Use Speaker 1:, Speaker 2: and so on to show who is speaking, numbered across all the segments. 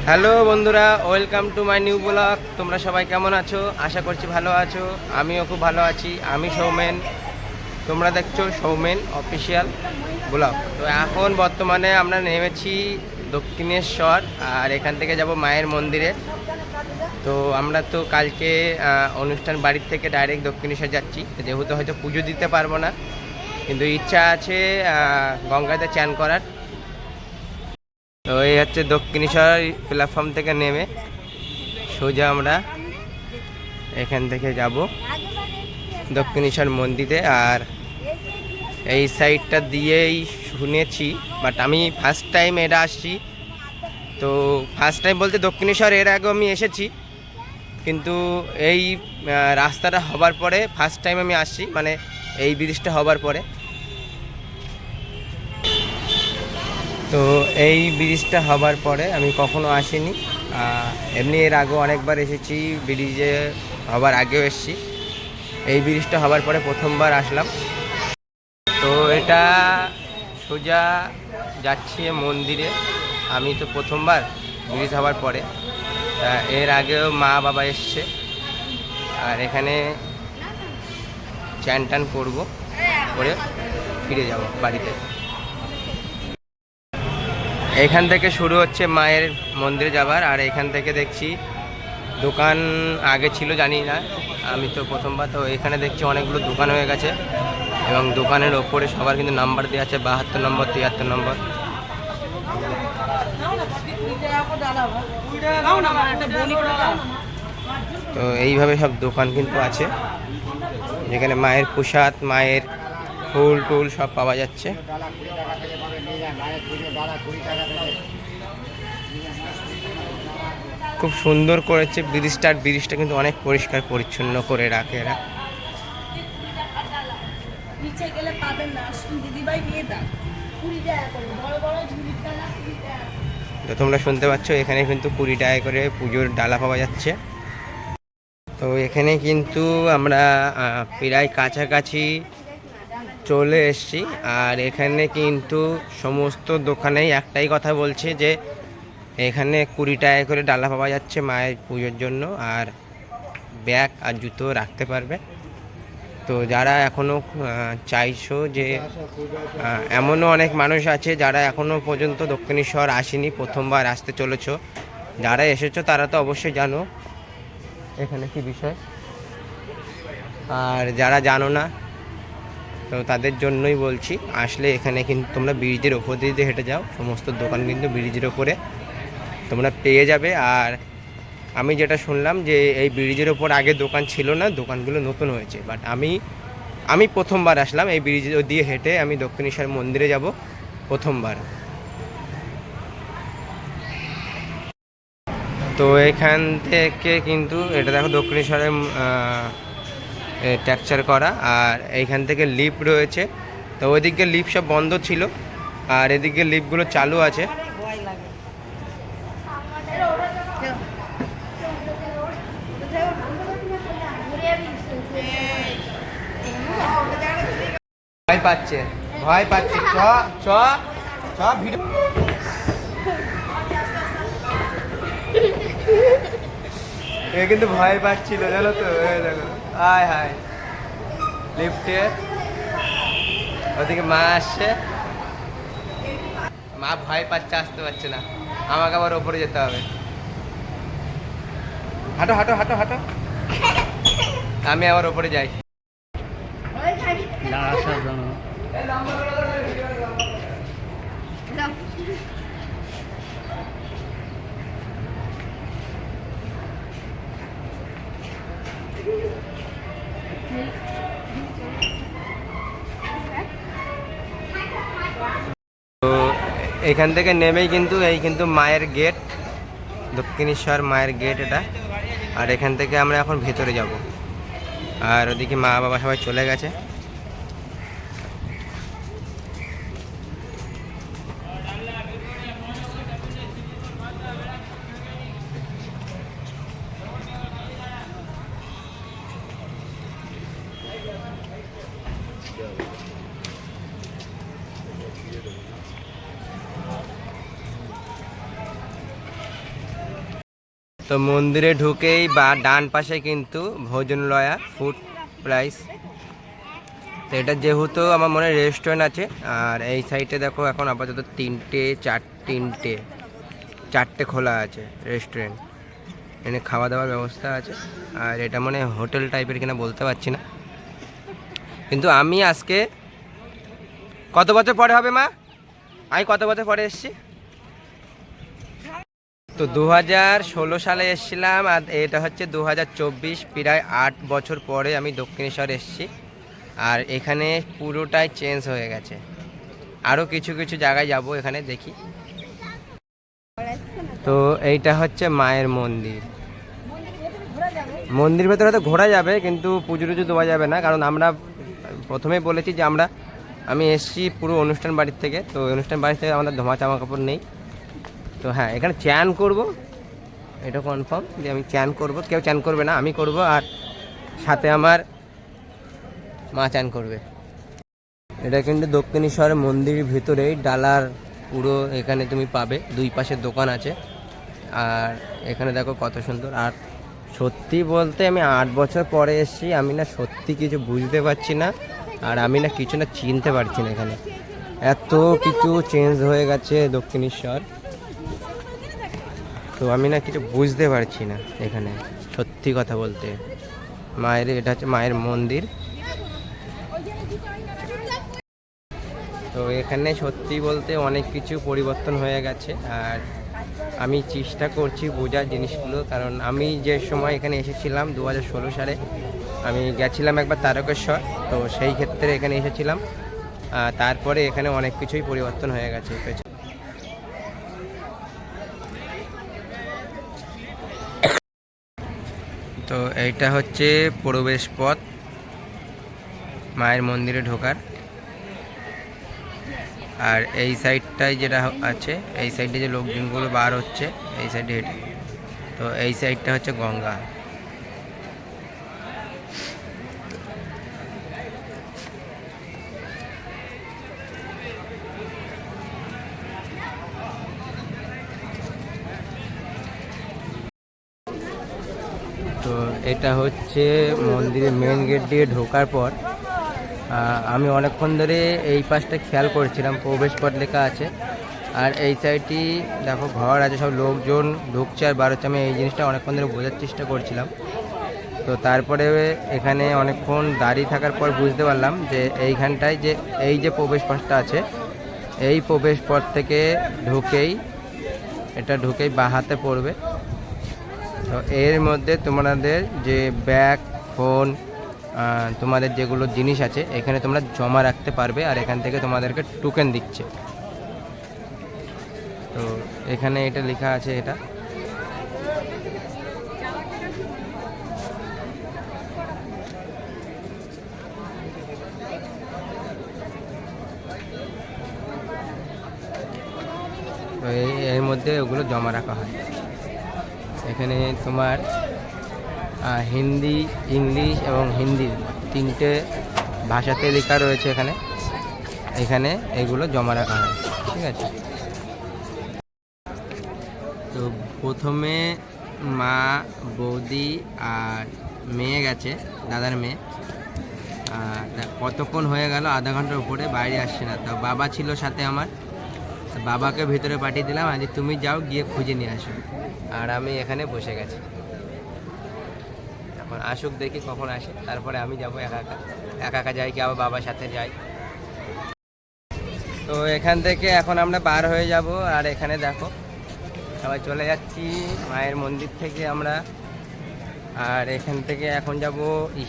Speaker 1: Hello বন্ধুরা, welcome to my new blog. তোমরা সবাই কেমন আছো? আশা করছি ভালো আছো। আমিও খুব ভালো আছি। আমি সৌমেন, তোমরা দেখছো সৌমেন অফিসিয়াল ব্লগ। তো এখন বর্তমানে আমরা নেমেছি দক্ষিণেশ্বর, আর এখান থেকে যাব মায়ের মন্দিরে। তো আমরা তো কালকে অনুষ্ঠান বাড়ির থেকে ডাইরেক্ট দক্ষিণেশ্বর যাচ্ছি, যেহেতু হয়তো পুজো দিতে পারবো না, কিন্তু ইচ্ছা আছে গঙ্গাতে চান করার। তো এই হচ্ছে দক্ষিণেশ্বর প্ল্যাটফর্ম থেকে নেমে সোজা আমরা এখান থেকে যাব দক্ষিণেশ্বর মন্দিরে। আর এই সাইডটা দিয়েই শুনেছি, বাট আমি ফার্স্ট টাইম এটা আসছি। তো ফার্স্ট টাইম বলতে দক্ষিণেশ্বর এর আগেও আমি এসেছি, কিন্তু এই রাস্তাটা হবার পরে ফার্স্ট টাইম আমি আসছি, মানে এই ব্রিজটা হবার পরে। তো এই ব্রিজটা হবার পরে আমি কখনো আসিনি। এমনি এর আগেও অনেকবার এসেছি, ব্রিজে হবার আগেও এসেছি। এই ব্রিজটা হবার পরে প্রথমবার আসলাম। তো এটা সোজা যাচ্ছি মন্দিরে। আমি তো প্রথমবার ব্রিজ হবার পরে, এর আগেও মা বাবা এসছে, আর এখানে চান টান করবো, করে ফিরে যাব বাড়িতে। এখান থেকে শুরু হচ্ছে মায়ের মন্দিরে যাবার। আর এখান থেকে দেখছি দোকান আগে ছিল জানি না, আমি তো প্রথমবার। তো এখানে দেখছি অনেকগুলো দোকান হয়ে গেছে, এবং দোকানের ওপরে সবার কিন্তু নাম্বার দেওয়া আছে, 72 নম্বর, 73 নম্বর। তো এইভাবে সব দোকান কিন্তু আছে, যেখানে মায়ের প্রসাদ, মায়ের ফুল টুল সব পাওয়া যাচ্ছে। খুব সুন্দর করেছে ব্রিজটা, আর ব্রিজটা কিন্তু অনেক পরিষ্কার পরিচ্ছন্ন করে রাখে এরা। তো তোমরা শুনতে পাচ্ছ, এখানে কিন্তু 20 টাকা করে পুজোর ডালা পাওয়া যাচ্ছে। তো এখানে কিন্তু আমরা প্রায় কাছাকাছি চলে এসেছি। আর এখানে কিন্তু সমস্ত দোকানেই একটাই কথা বলছে যে এখানে 20 টাকা করে ডালা পাওয়া যাচ্ছে মায়ের পুজোর জন্য, আর ব্যাগ আর জুতো রাখতে পারবে। তো যারা এখনও চাইছো যে, এমনও অনেক মানুষ আছে যারা এখনও পর্যন্ত দক্ষিণেশ্বর আসেনি, প্রথমবার আসতে চলেছো। যারা এসেছো তারা তো অবশ্যই জানো এখানে কি বিষয়, আর যারা জানো না তো তাদের জন্যই বলছি, আসলে এখানে কিন্তু তোমরা ব্রিজের ওপর দিয়ে হেঁটে যাও, সমস্ত দোকান কিন্তু ব্রিজের ওপরে তোমরা পেয়ে যাবে। আর আমি যেটা শুনলাম যে এই ব্রিজের ওপর আগে দোকান ছিল না, দোকানগুলো নতুন হয়েছে। বাট আমি প্রথমবার আসলাম এই ব্রিজ দিয়ে হেঁটে, আমি দক্ষিণেশ্বর মন্দিরে যাব প্রথমবার। তো এখান থেকে কিন্তু এটা দেখো দক্ষিণেশ্বরের ট্যাকচার করা, আর এইখান থেকে লিফট রয়েছে। তো ওইদিকে লিফট সব বন্ধ ছিল, আর এদিকে লিফটগুলো চালু আছে। ভয় পাচ্ছে, ভয় পাচ্ছে। চ চ চ ভিডিও। এ কিন্তু ভয় পাচ্ছিল, জানো তো। দেখো, হায় হায়, লিফটে ওদিকে মা আসছে, মা ভয় পাচ্ছে, আসতে পারছে না। আমাকে আবার ওপরে যেতে হবে। হাঁটো হাঁটো হাঁটো হাঁটো, আমি আবার ওপরে যাই। তো এখান থেকে নেমেই কিন্তু এই কিন্তু মায়ের গেট, দক্ষিণেশ্বর মায়ের গেট এটা। আর এখান থেকে আমরা এখন ভেতরে যাব, আর ওদিকে মা বাবা সবাই চলে গেছে। তো মন্দিরে ঢুকেই বা ডান পাশে কিন্তু ভোজনলয়া ফুড প্রাইস। তো এটা যেহেতু আমার মনে হয় রেস্টুরেন্ট আছে, আর এই সাইডে দেখো এখন আপাতত চারটে খোলা আছে রেস্টুরেন্ট। এখানে খাওয়া দাওয়ার ব্যবস্থা আছে, আর এটা মানে হোটেল টাইপের কিনা বলতে পারছি না। কিন্তু আমি আজকে কত বছর পরে হবে মা, আমি কত বছর পরে এসেছি? তো 2016 সালে এসেছিলাম, আর এটা হচ্ছে 2024, প্রায় 8 বছর পরে আমি দক্ষিণেশ্বর এসেছি। আর এখানে পুরোটাই চেঞ্জ হয়ে গেছে। আরও কিছু কিছু জায়গায় যাব, এখানে দেখি। তো এইটা হচ্ছে মায়ের মন্দির। মন্দির ভেতরে তো ঘোরা যাবে, কিন্তু পুজো টুজো দেওয়া যাবে না, কারণ আমরা প্রথমেই বলেছি যে আমি এসেছি পুরো অনুষ্ঠান বাড়ির থেকে। তো অনুষ্ঠান বাড়ি থেকে আমাদের ধোয়া জামা কাপড় নেই। তো হ্যাঁ, এখানে চ্যান করব, এটা কনফার্ম যে আমি চ্যান করব। কেউ চ্যান করবে না, আমি করব, আর সাথে আমার মা চ্যান করবে। এটা কিন্তু দক্ষিণেশ্বর মন্দিরের ভিতরেই ডালার পুরো এখানে তুমি পাবে, দুই পাশে দোকান আছে। আর এখানে দেখো কত সুন্দর। আর সত্যি বলতে আমি 8 বছর পরে এসেছি, আমি না সত্যি কিছু বুঝতে পারছি না, আর আমি না কিছু না চিনতে পারছি না। এখানে এত কিছু চেঞ্জ হয়ে গেছে দক্ষিণেশ্বর, তো আমি না কিছু বুঝতে পারছি না এখানে, সত্যি কথা বলতে। এটা হচ্ছে মায়ের মন্দির। তো এখানে সত্যি বলতে অনেক কিছু পরিবর্তন হয়ে গেছে, আর আমি চেষ্টা করছি বোঝার জিনিসগুলো। কারণ আমি যে সময় এখানে এসেছিলাম 2016 সালে, আমি গেছিলাম একবার তারকেশ্বর, তো সেই ক্ষেত্রে এখানে এসেছিলাম। তারপরে এখানে অনেক কিছুই পরিবর্তন হয়ে গেছে। তো এইটা হচ্ছে প্রবেশ পথ মায়ের মন্দিরে ঢোকার। আর এই সাইডটায় যেটা আছে, এই সাইডে যে লোকজনগুলো বার হচ্ছে এই সাইডে হেঁটে, তো এই সাইডটা হচ্ছে গঙ্গা। তো এটা হচ্ছে মন্দিরের মেন গেট দিয়ে ঢোকার পর। আমি অনেকক্ষণ ধরে এই পাশটা খেয়াল করছিলাম, প্রবেশ পথ লেখা আছে, আর এই সাইডটি দেখো ঘর আছে, সব লোকজন ঢুকছে আর বার হচ্ছে। আমি এই জিনিসটা অনেকক্ষণ ধরে বোঝার চেষ্টা করছিলাম। তো তারপরে এখানে অনেকক্ষণ দাঁড়িয়ে থাকার পর বুঝতে পারলাম যে এইখানটায় যে এই যে প্রবেশ পথটা আছে, এই প্রবেশ পথ থেকে ঢুকেই বাঁ হাতে পড়বে। তো এর মধ্যে তোমাদের যে ব্যাগ, ফোন, তোমাদের যেগুলো জিনিস আছে এখানে তোমরা জমা রাখতে পারবে, আর এখান থেকে তোমাদেরকে টোকেন দিচ্ছে। তো এখানে এটা লেখা আছে, এটা তো এর মধ্যে ওগুলো জমা রাখা হয়। এখানে তোমার হিন্দি, ইংলিশ এবং হিন্দি 3টে ভাষাতে লেখা রয়েছে। এখানে এগুলো জমা রাখা হয়, ঠিক আছে। তো প্রথমে মা, বৌদি আর মেয়ে গেছে, দাদার মেয়ে। কতক্ষণ হয়ে গেল, আধা ঘন্টার উপরে, বাইরে আসছে না। তো বাবা ছিল সাথে আমার, বাবাকে ভিতরে পাঠিয়ে দিলাম, আজ তুমি যাও গিয়ে খুঁজে নিয়ে আসো। আর আমি এখানে বসে গেছি, এখন আসুক দেখি কখন আসে, তারপরে আমি যাবো একা একা যাই কি আবার বাবার সাথে যাই। তো এখান থেকে এখন আমরা বার হয়ে যাব। আর এখানে দেখো সবাই চলে যাচ্ছি মায়ের মন্দির থেকে আমরা। আর এখান থেকে এখন যাব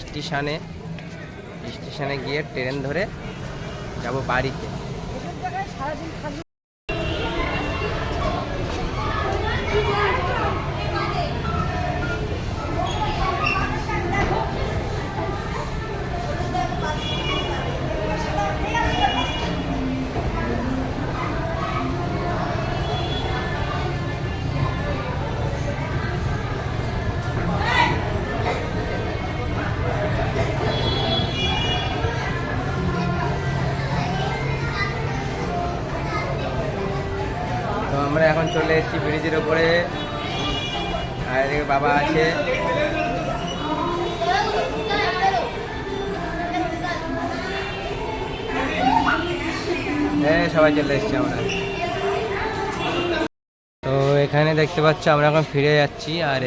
Speaker 1: স্টেশনে গিয়ে ট্রেন ধরে যাব বাড়িতে। আমরা এখন চলে এসেছি ব্রিজের ওপরে। আর এদিকে বাবা আছে। সবাই চলে এসছি আমরা। তো এখানে দেখতে পাচ্ছ আমরা এখন ফিরে যাচ্ছি। আর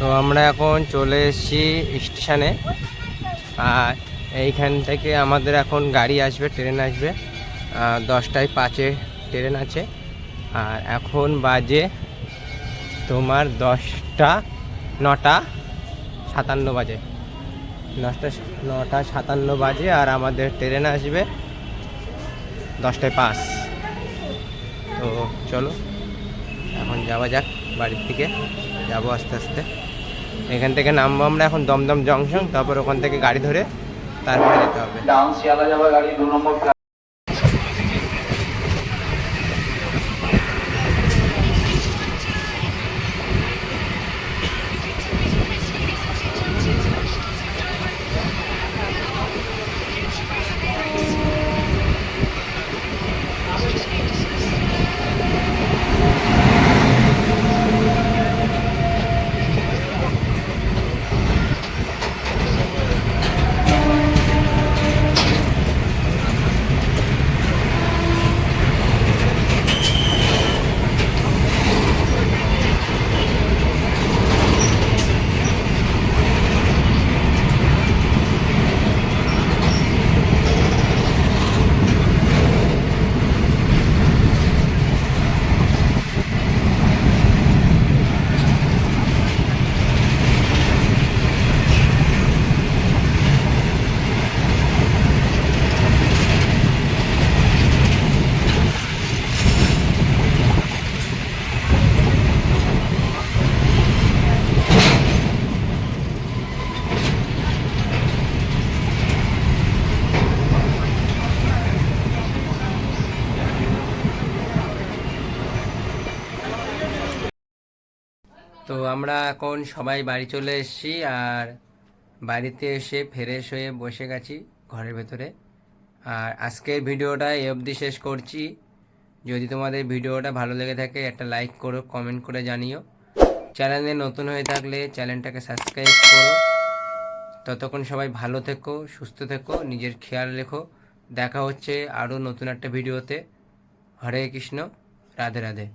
Speaker 1: তো আমরা এখন চলে এসেছি স্টেশনে। আর এইখান থেকে আমাদের এখন গাড়ি আসবে, ট্রেন আসবে 10টায় 5-এ ট্রেন আছে। আর এখন বাজে তোমার 9:57 বাজে, 9:57 বাজে। আর আমাদের ট্রেন আসবে 10টায় 5। তো চলো এখন যাওয়া যাক বাড়ির দিকে, যাবো আস্তে আস্তে। এখান থেকে নামবো আমরা এখন দমদম জংশন, তারপর ওখান থেকে গাড়ি ধরে তারপরে যেতে হবে। তো আমরা এখন সবাই বাড়ি চলে এসেছি। আর বাড়িতে এসে ফ্রেশ হয়ে বসে গেছি ঘরের ভেতরে। আর আজকের ভিডিওটা এই অবধি শেষ করছি। যদি তোমাদের ভিডিওটা ভালো লেগে থাকে একটা লাইক করো, কমেন্ট করে জানিও। চ্যানেলে নতুন হয়ে থাকলে চ্যানেলটাকে সাবস্ক্রাইব করো। ততক্ষণ সবাই ভালো থেকো, সুস্থ থেকো, নিজের খেয়াল রেখো। দেখা হচ্ছে আরও নতুন একটা ভিডিওতে। হরে কৃষ্ণ, রাধে রাধে।